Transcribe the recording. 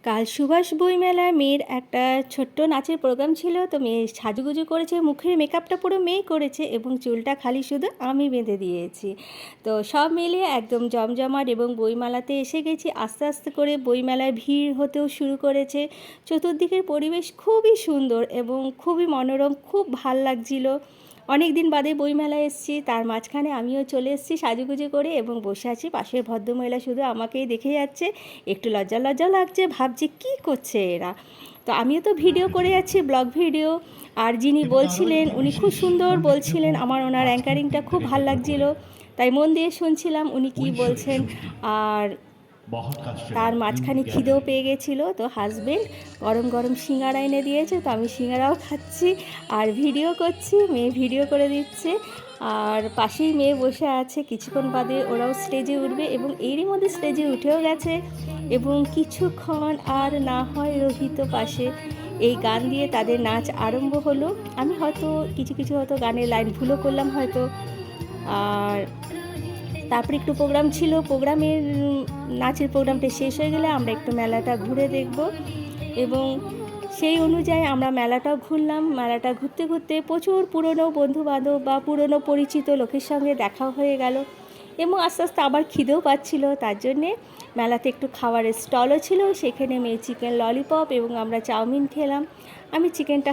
কাল সুভাষ বইমেলায় মেয়ের একটা ছোট্ট নাচের প্রোগ্রাম ছিল, তো মেয়ে সাজুগুজু করেছে, মুখের মেকআপটা পুরো মেয়েই করেছে এবং চুলটা খালি শুধু আমি বেঁধে দিয়েছি। তো সব মিলিয়ে একদম জমজমাট এবং বইমেলাতে এসে গেছি। আস্তে আস্তে করে বইমেলায় ভিড় হতেও শুরু করেছে। চতুর্দিকের পরিবেশ খুবই সুন্দর এবং খুবই মনোরম, খুব ভাল লাগছিল। অনেক দিন বাদে বইমেলায় এসেছি, তার মাঝখানে আমিও চলে এসেছি সাজুগুজু করে এবং বসে আছি। পাশের ভদ্রমহিলা শুধু আমাকেই দেখে যাচ্ছে, একটু লজ্জা লজ্জা লাগছে, ভাবছে কী করছে এরা। তো আমিও তো ভিডিও করে যাচ্ছি, ব্লগ ভিডিও। আর যিনি বলছিলেন উনি খুব সুন্দর বলছিলেন, আমার ওনার অ্যাঙ্কারিংটা খুব ভাল লাগছিল, তাই মন দিয়ে শুনছিলাম উনি কী বলছেন। আর তার মাঝখানে খিদেও পেয়ে গেছিলো, তো হাজবেন্ড গরম গরম সিঙ্গারা এনে দিয়েছে, তো আমি সিঙ্গারাও খাচ্ছি আর ভিডিও করছি, মেয়ে ভিডিও করে দিচ্ছে। আর পাশেই মেয়ে বসে আছে, কিছুক্ষণ বাদে ওরাও স্টেজে উঠবে এবং এরই মধ্যে স্টেজে উঠেও গেছে। এবং কিছুক্ষণ আর না হয় রোহিত পাশে, এই গান দিয়ে তাদের নাচ আরম্ভ হলো। আমি হয়তো কিছু কিছু হয়তো গানের লাইন ভুলও করলাম হয়তো। আর তারপরে একটু প্রোগ্রাম ছিল, প্রোগ্রামের নাচের প্রোগ্রামটা শেষ হয়ে গেলে আমরা একটু মেলাটা ঘুরে দেখব এবং সেই অনুযায়ী আমরা মেলাটাও ঘুরলাম। মেলাটা ঘুরতে ঘুরতে প্রচুর পুরনো বন্ধুবান্ধব বা পুরনো পরিচিত লোকের সঙ্গে দেখা হয়ে গেল এবং আস্তে আস্তে আবার খিদেও পাচ্ছিল, তার জন্যে মেলাতে একটু খাবারের স্টলও ছিল, সেখানে মেয়ে চিকেন ললিপপ এবং আমরা চাউমিন খেলাম। আমি চিকেনটা